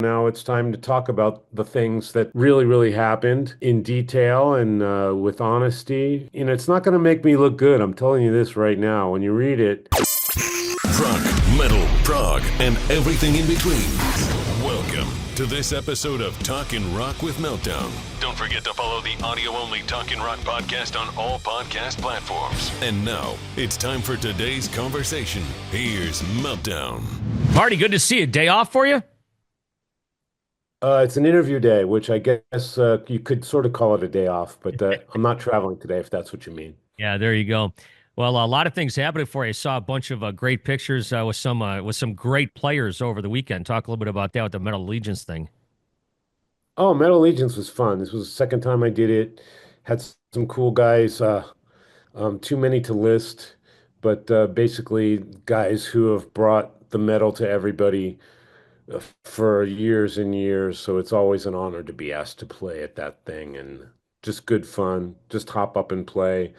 Now it's time to talk about the things that really, really happened in detail and with honesty. It's not going to make me look good. I'm telling you this right now. When you read it, Rock, metal, prog, and everything in between. Welcome to this episode of Talkin' Rock with Meltdown. Don't forget to follow the audio-only Talkin' Rock podcast on all podcast platforms. And now, it's time for today's conversation. Here's Meltdown. Marty, good to see you. Day off for you? it's an interview day, which I guess you could sort of call it a day off, but I'm not traveling today, if that's what you mean. Yeah, there you go. Well, a lot of things happening for you. I saw a bunch of great pictures with some great players over the weekend. Talk a little bit about that with the Metal Allegiance thing. Oh, Metal Allegiance was fun. This was the second time I did it. Had some cool guys, too many to list, but basically guys who have brought the metal to everybody for years and years. So it's always an honor to be asked to play at that thing and just good fun. Just hop up and play.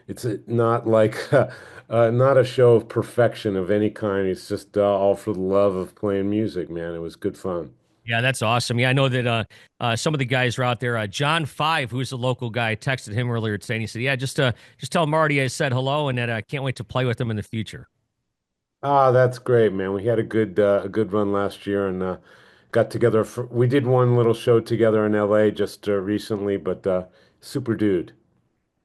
It's not like not a show of perfection of any kind. It's just all for the love of playing music, man. It was good fun. Yeah, that's awesome. Yeah, I know that some of the guys are out there. John Five, who's a local guy, I texted him earlier today, and he said, "Yeah, just tell Marty I said hello, and that I can't wait to play with him in the future." Ah, that's great, man. We had a good run last year and got together we did one little show together in LA just recently, but super dude.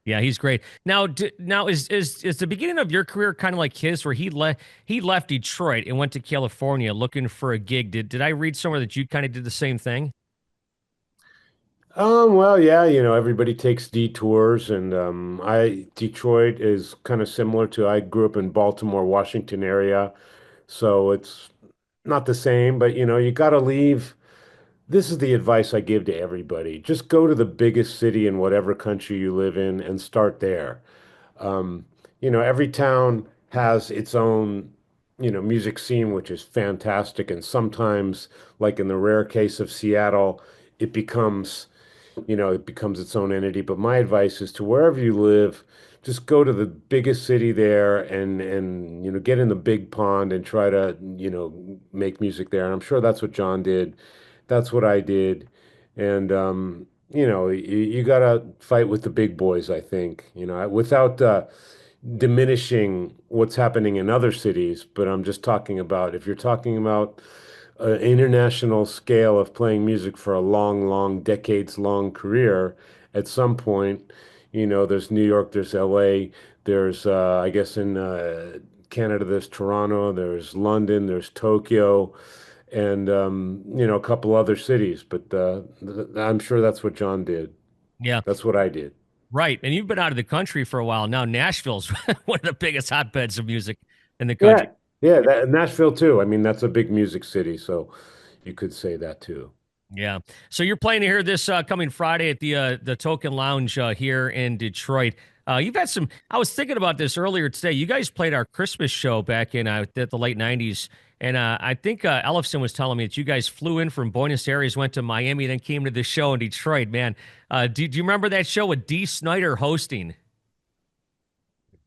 Yeah, he's great. Now is the beginning of your career kind of like his, where he left Detroit and went to California looking for a gig? Did I read somewhere that you kind of did the same thing? Well, yeah, everybody takes detours, and Detroit is kind of similar to I grew up in Baltimore, Washington area, so it's not the same, but you got to leave. This is the advice I give to everybody. Just go to the biggest city in whatever country you live in and start there. Um, every town has its own, music scene, which is fantastic, and sometimes, like in the rare case of Seattle, it becomes it becomes its own entity. But my advice is to wherever you live, just go to the biggest city there and get in the big pond and try to, make music there. And I'm sure that's what John did. That's what I did. And you gotta fight with the big boys, I think, without diminishing what's happening in other cities, but I'm just talking about if you're talking about an international scale of playing music for a long, long, decades-long career, at some point, there's New York, there's LA, there's I guess in Canada, there's Toronto, there's London, there's Tokyo, and a couple other cities. But I'm sure that's what John did. Yeah, That's what I did. right. And you've been out of the country for a while now. Nashville's one of the biggest hotbeds of music in the country. Yeah, yeah, Nashville too. I mean, that's a big music city, so you could say that too. Yeah. So you're playing here this coming Friday at the Talkin Lounge here in Detroit. You've had some. I was thinking about this earlier today. You guys played our Christmas show back in the late '90s, and I think Ellefson was telling me that you guys flew in from Buenos Aires, went to Miami, then came to the show in Detroit. Man, do you remember that show with Dee Snider hosting?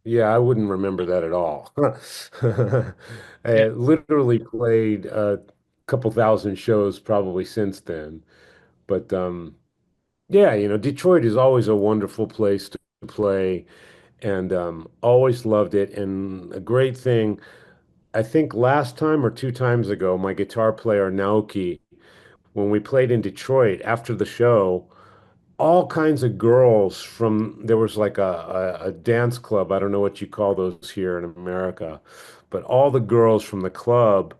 Yeah, I wouldn't remember that at all. Yeah. I literally played a couple thousand shows probably since then. But yeah, Detroit is always a wonderful place to play and always loved it. And a great thing, I think last time or two times ago, my guitar player Naoki, when we played in Detroit after the show, all kinds of girls from there was like a dance club. I don't know what you call those here in America, but all the girls from the club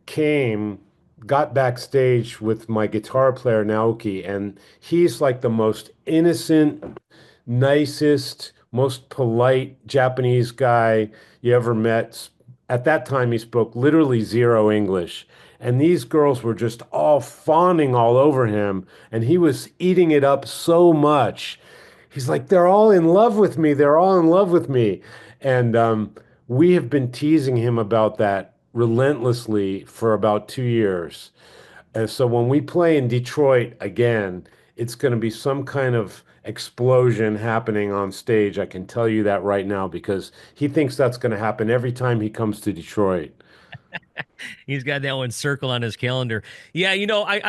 came, got backstage with my guitar player Naoki, and he's like the most innocent, nicest, most polite Japanese guy you ever met. At that time, he spoke literally zero English. And these girls were just all fawning all over him. And he was eating it up so much. He's like, they're all in love with me. They're all in love with me. And we have been teasing him about that relentlessly for about 2 years. And so when we play in Detroit again, it's going to be some kind of explosion happening on stage. I can tell you that right now because he thinks that's going to happen every time he comes to Detroit. He's got that one circle on his calendar. Yeah, I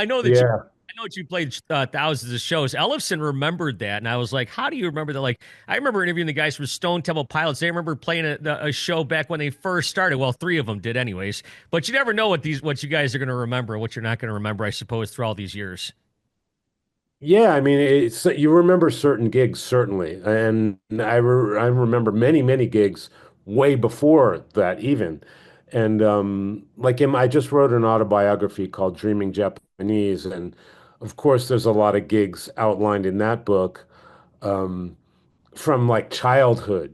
know that Yeah. I know that you played thousands of shows. Ellefson remembered that, and I was like, "How do you remember that?" Like, I remember interviewing the guys from Stone Temple Pilots. They remember playing a show back when they first started. Well, three of them did, anyways. But you never know what you guys are going to remember, what you're not going to remember. I suppose through all these years. Yeah, I mean, it's you remember certain gigs certainly, and I remember many gigs way before that even, and like I just wrote an autobiography called Dreaming Japanese, and of course there's a lot of gigs outlined in that book, um, from like childhood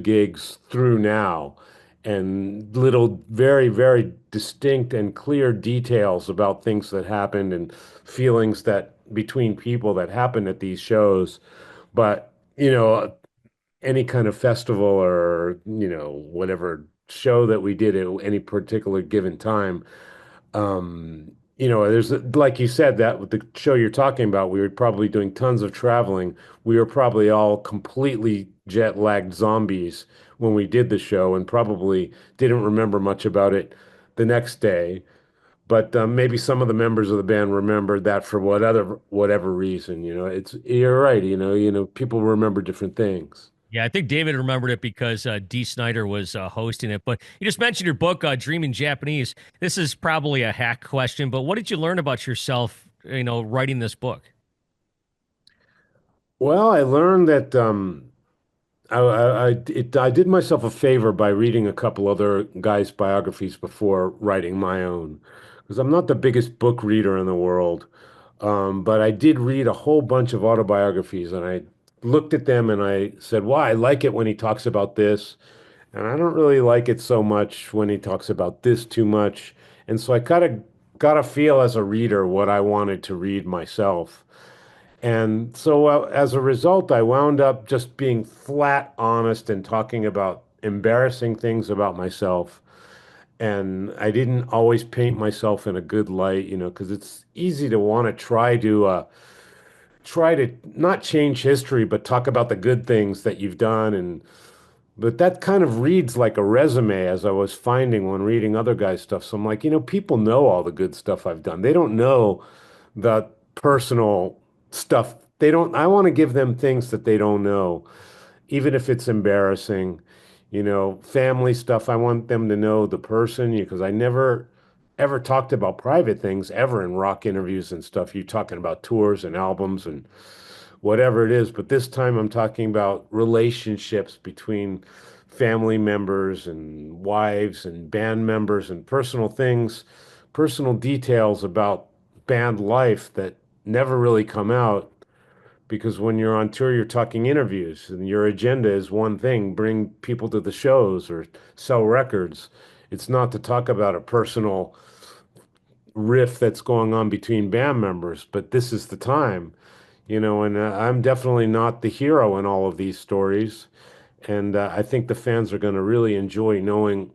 gigs through now, and little very distinct and clear details about things that happened and feelings that between people that happened at these shows. But, any kind of festival or, whatever show that we did at any particular given time, there's like you said that with the show you're talking about, we were probably doing tons of traveling. We were probably all completely jet lagged zombies when we did the show and probably didn't remember much about it the next day. But maybe some of the members of the band remembered that for whatever reason. You're right. People remember different things. Yeah, I think David remembered it because Dee Snider was hosting it. But you just mentioned your book, Dreaming Japanese. This is probably a hack question, but what did you learn about yourself, writing this book? Well, I learned that I did myself a favor by reading a couple other guys' biographies before writing my own, because I'm not the biggest book reader in the world. But I did read a whole bunch of autobiographies, and I looked at them and I said, "Well, I like it when he talks about this, and I don't really like it so much when he talks about this too much." And so I kind of got a feel as a reader what I wanted to read myself. And so, as a result, I wound up just being flat honest and talking about embarrassing things about myself. And I didn't always paint myself in a good light, because it's easy to want to try to not change history, but talk about the good things that you've done. And but that kind of reads like a resume, as I was finding when reading other guys' stuff. So I'm like, people know all the good stuff I've done. They don't know the personal stuff. They don't, I want to give them things that they don't know, even if it's embarrassing, family stuff. I want them to know the person, because I never ever talked about private things ever in rock interviews and stuff. You talking about tours and albums and whatever it is. But this time I'm talking about relationships between family members and wives and band members and personal things, personal details about band life that never really come out, because when you're on tour, you're talking interviews and your agenda is one thing, bring people to the shows or sell records. It's not to talk about a personal riff that's going on between band members, but this is the time, and I'm definitely not the hero in all of these stories. And I think the fans are going to really enjoy knowing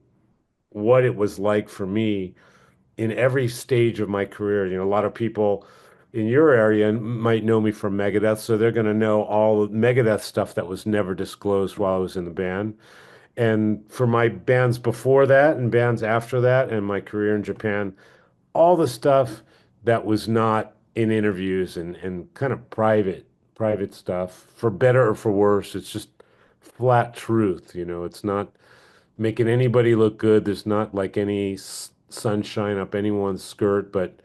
what it was like for me in every stage of my career. A lot of people in your area might know me from Megadeth, so they're going to know all the Megadeth stuff that was never disclosed while I was in the band. And for my bands before that and bands after that and my career in Japan, all the stuff that was not in interviews and kind of private stuff, for better or for worse. It's just flat truth. It's not making anybody look good. There's not like any sunshine up anyone's skirt, but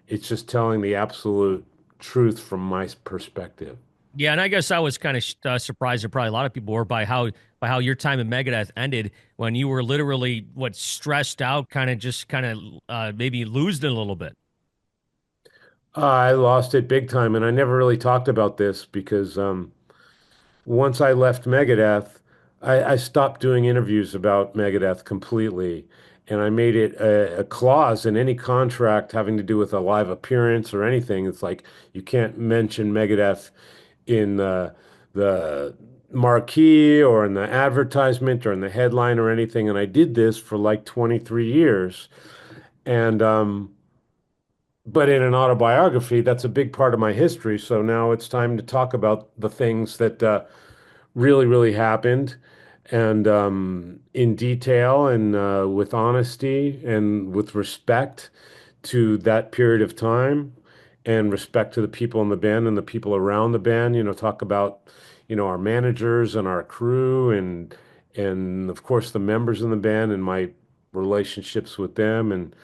it's just telling the absolute truth from my perspective. Yeah, and I guess I was kind of surprised, and probably a lot of people were by how your time in Megadeth ended when you were literally what stressed out, kind of maybe losing it a little bit. I lost it big time, and I never really talked about this because once I left Megadeth, I stopped doing interviews about Megadeth completely. And I made it a clause in any contract having to do with a live appearance or anything. It's like you can't mention Megadeth in the marquee or in the advertisement or in the headline or anything. And I did this for like 23 years. And but in an autobiography, that's a big part of my history. So now it's time to talk about the things that really happened. and in detail and with honesty and with respect to that period of time and respect to the people in the band and the people around the band. Talk about, our managers and our crew and of course the members in the band and my relationships with them and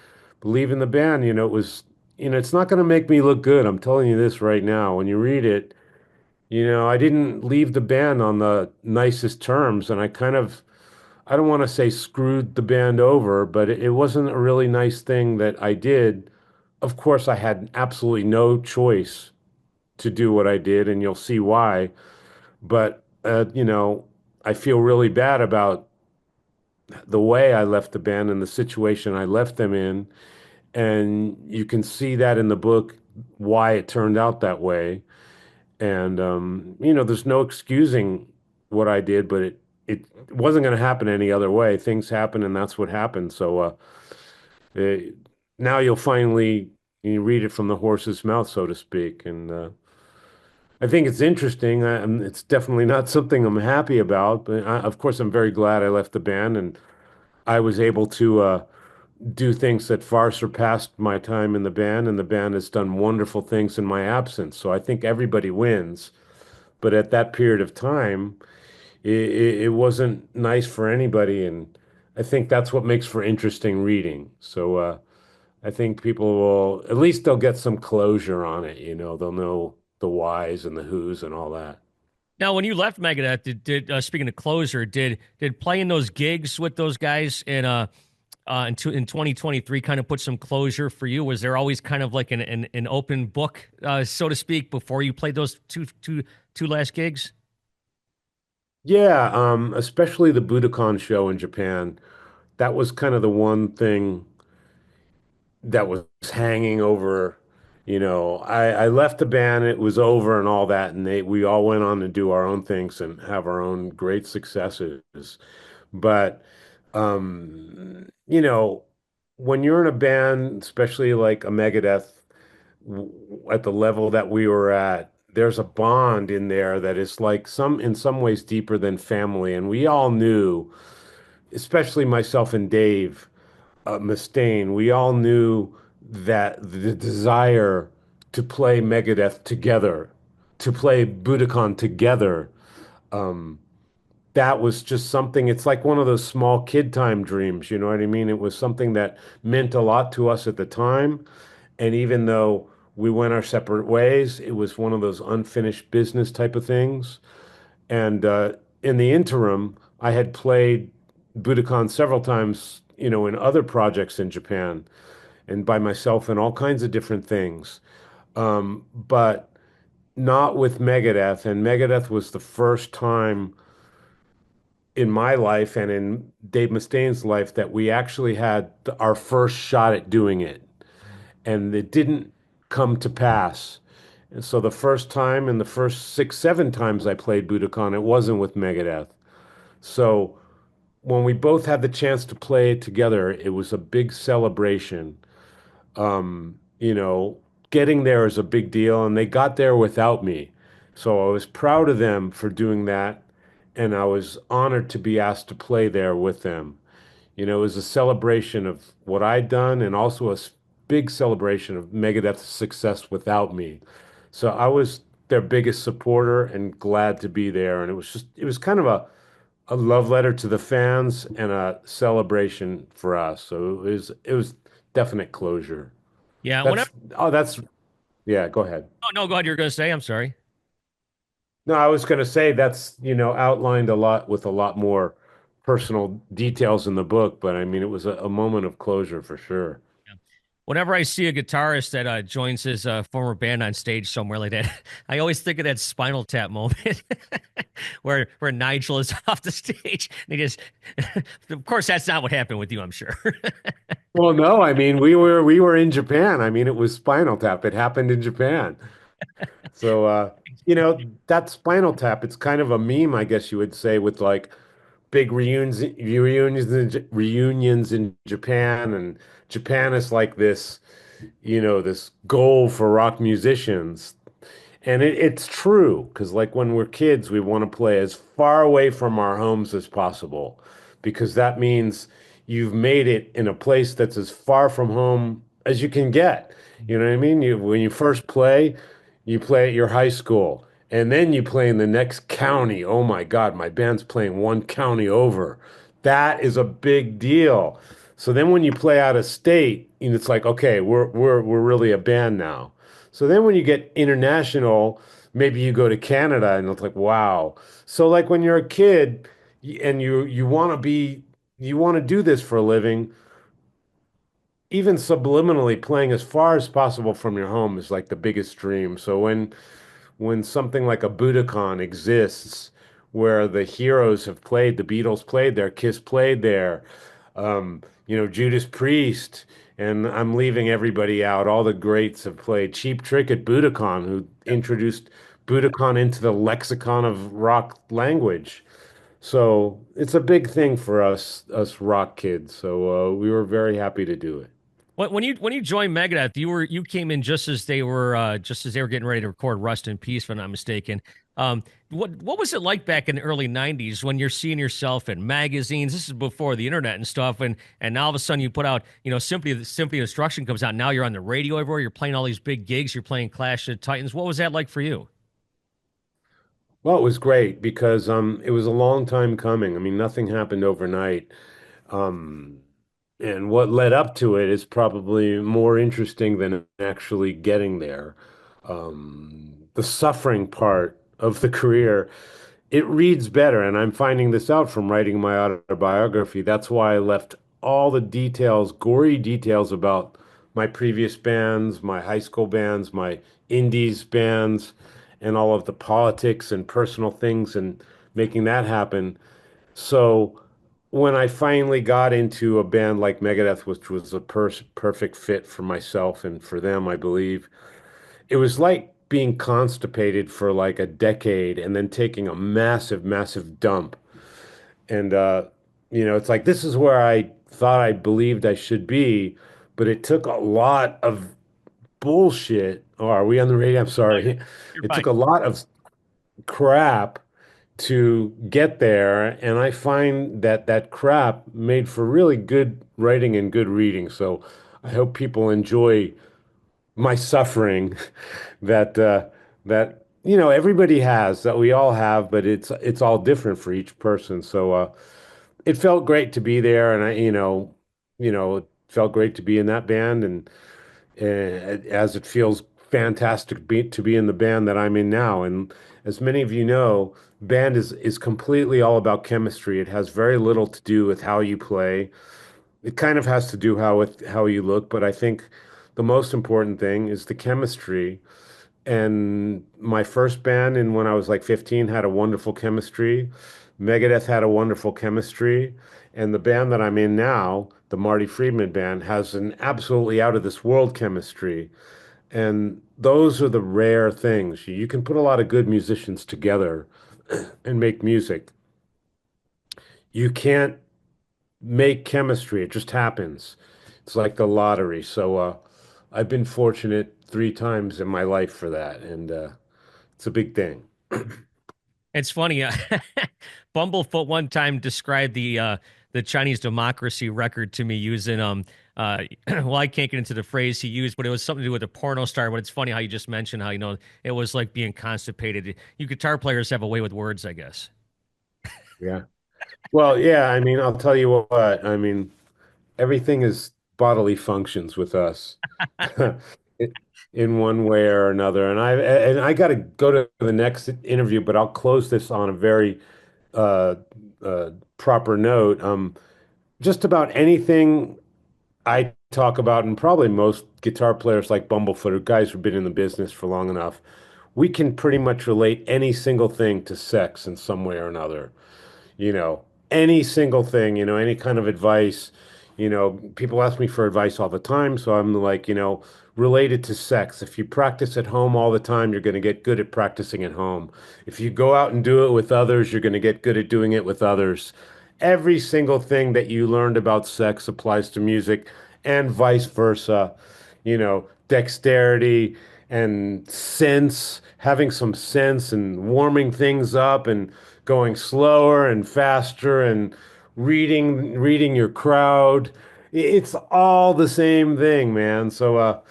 believe in the band. It was, it's not going to make me look good. I'm telling you this right now. When you read it, I didn't leave the band on the nicest terms, and I don't want to say screwed the band over, but it wasn't a really nice thing that I did. Of course, I had absolutely no choice to do what I did, and you'll see why. But, I feel really bad about the way I left the band and the situation I left them in. And you can see that in the book, why it turned out that way. And there's no excusing what I did, but it wasn't going to happen any other way. Things happen, and that's what happened. So uh, now you'll finally you read it from the horse's mouth, so to speak. And I think it's interesting. It's definitely not something I'm happy about, but of course, I'm very glad I left the band and I was able to do things that far surpassed my time in the band, and the band has done wonderful things in my absence. So I think everybody wins. But at that period of time, it wasn't nice for anybody, and I think that's what makes for interesting reading. So I think people will at least they'll get some closure on it. They'll know the whys and the whos and all that. Now, when you left Megadeth, did speaking of closer, did playing those gigs with those guys in 2023 kind of put some closure for you? Was there always kind of like an open book, so to speak, before you played those two last gigs? Yeah, especially the Budokan show in Japan. That was kind of the one thing that was hanging over. I left the band, it was over and all that, and we all went on to do our own things and have our own great successes. But when you're in a band, especially like a Megadeth, at the level that we were at, there's a bond in there that is like in some ways deeper than family. And we all knew, especially myself and Dave Mustaine, we all knew that the desire to play Megadeth together, to play Budokan together, that was just something. It's like one of those small kid time dreams, you know what I mean? It was something that meant a lot to us at the time. And even though we went our separate ways, it was one of those unfinished business type of things. And in the interim, I had played Budokan several times, in other projects in Japan and by myself and all kinds of different things. But not with Megadeth. And Megadeth was the first time in my life and in Dave Mustaine's life that we actually had our first shot at doing it. And it didn't come to pass. And so the first time and the first six, seven times I played Budokan, it wasn't with Megadeth. So when we both had the chance to play it together, it was a big celebration. Um, you know, Getting there is a big deal, and they got there without me. So I was proud of them for doing that, and I was honored to be asked to play there with them. It was a celebration of what I'd done and also big celebration of Megadeth's success without me. So I was their biggest supporter and glad to be there. And it was kind of a love letter to the fans and a celebration for us. So it was definite closure. Yeah. Whenever. That's, oh, that's, yeah, go ahead. Oh no, go ahead. You're going to say. I'm sorry. No, I was going to say that's, outlined a lot with a lot more personal details in the book, but I mean, it was a moment of closure for sure. Whenever I see a guitarist that joins his former band on stage somewhere like that, I always think of that Spinal Tap moment where Nigel is off the stage and he just. Of course, that's not what happened with you, I'm sure. Well, no, I mean, we were in Japan. I mean, it was Spinal Tap. It happened in Japan. So, that Spinal Tap, it's kind of a meme, I guess you would say, with like big reunions in Japan, and Japan is like this goal for rock musicians. And it's true because, like, when we're kids, we want to play as far away from our homes as possible because that means you've made it in a place that's as far from home as you can get. You know what I mean? When you first play, you play at your high school, and then you play in the next county. Oh my God, my band's playing one county over. That is a big deal. So then when you play out of state, and it's like, okay, we're really a band now. So then when you get international, maybe you go to Canada and it's like, wow. So like when you're a kid and you want to be you want to do this for a living, even subliminally playing as far as possible from your home is like the biggest dream. So when something like a Budokan exists where the heroes have played, the Beatles played there, Kiss played there, Judas Priest, and I'm leaving everybody out. All the greats have played. Cheap Trick at Budokan, who introduced Budokan into the lexicon of rock language. So it's a big thing for us rock kids. So we were very happy to do it. When you joined Megadeth, you came in just as they were getting ready to record Rust in Peace, if I'm not mistaken. What was it like back in the early '90s when you're seeing yourself in magazines? This is before the internet and stuff, and now all of a sudden you put out, Symphony of Destruction comes out. Now you're on the radio everywhere. You're playing all these big gigs. You're playing Clash of Titans. What was that like for you? Well, it was great because it was a long time coming. I mean, nothing happened overnight. Um, and what led up to it is probably more interesting than actually getting there. The suffering part of the career, it reads better. And I'm finding this out from writing my autobiography. That's why I left all the details, gory details about my previous bands, my high school bands, my indies bands, and all of the politics and personal things and making that happen. So when I finally got into a band like Megadeth, which was a perfect fit for myself and for them, I believe, it was like being constipated for like a decade and then taking a massive, massive dump. And, it's like this is where I thought I believed I should be, but it took a lot of bullshit. Oh, are we on the radio? I'm Oh, sorry. you're It fine. took a lot of crap to get there, and I find that that crap made for really good writing and good reading. So I hope people enjoy my suffering that everybody has, that we all have, but it's all different for each person. So it felt great to be there, and it felt great to be in that band, and as it feels fantastic to be in the band that I'm in now. And as many of you know, band is completely all about chemistry. It has very little to do with how you play. It kind of has to do with how you look, but I think the most important thing is the chemistry. And my first band, and when I was like 15, had a wonderful chemistry. Megadeth had a wonderful chemistry. And the band that I'm in now, the Marty Friedman band, has an absolutely out of this world chemistry. And those are the rare things. You can put a lot of good musicians together and make music. You can't make chemistry, it just happens. It's like the lottery. So I've been fortunate three times in my life for that. And it's a big thing. It's funny. Bumblefoot one time described the Chinese democracy record to me using well, I can't get into the phrase he used, but it was something to do with a porno star. But it's funny how you just mentioned how it was like being constipated. You guitar players have a way with words, I guess. Yeah. Well, yeah, I mean, I'll tell you what, I mean, everything is bodily functions with us in one way or another. And I got to go to the next interview, but I'll close this on a very uh, proper note. Just about anything I talk about, and probably most guitar players like Bumblefoot or guys who've been in the business for long enough, we can pretty much relate any single thing to sex in some way or another. you know, any single thing, any kind of advice. People ask me for advice all the time. So I'm like, related to sex. If you practice at home all the time, you're going to get good at practicing at home. If you go out and do it with others, you're going to get good at doing it with others. Every single thing that you learned about sex applies to music and vice versa. Dexterity and sense, having some sense and warming things up and going slower and faster and reading your crowd. It's all the same thing, man. So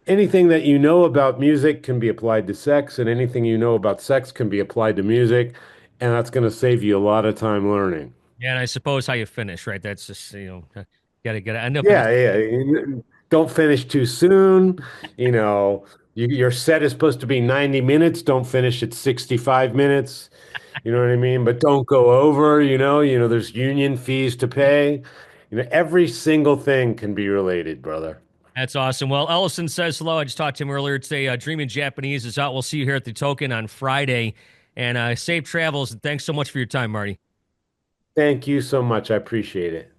anything that you know about music can be applied to sex, and anything you know about sex can be applied to music, and that's going to save you a lot of time learning. Yeah, and I suppose how you finish, right? That's just, gotta get end up in Yeah, yeah. Don't finish too soon. You know, your set is supposed to be 90 minutes. Don't finish at 65 minutes. You know what I mean? But don't go over, there's union fees to pay. Every single thing can be related, brother. That's awesome. Well, Ellison says hello. I just talked to him earlier today. Dreaming Japanese is out. We'll see you here at the Token on Friday. And safe travels. And thanks so much for your time, Marty. Thank you so much. I appreciate it.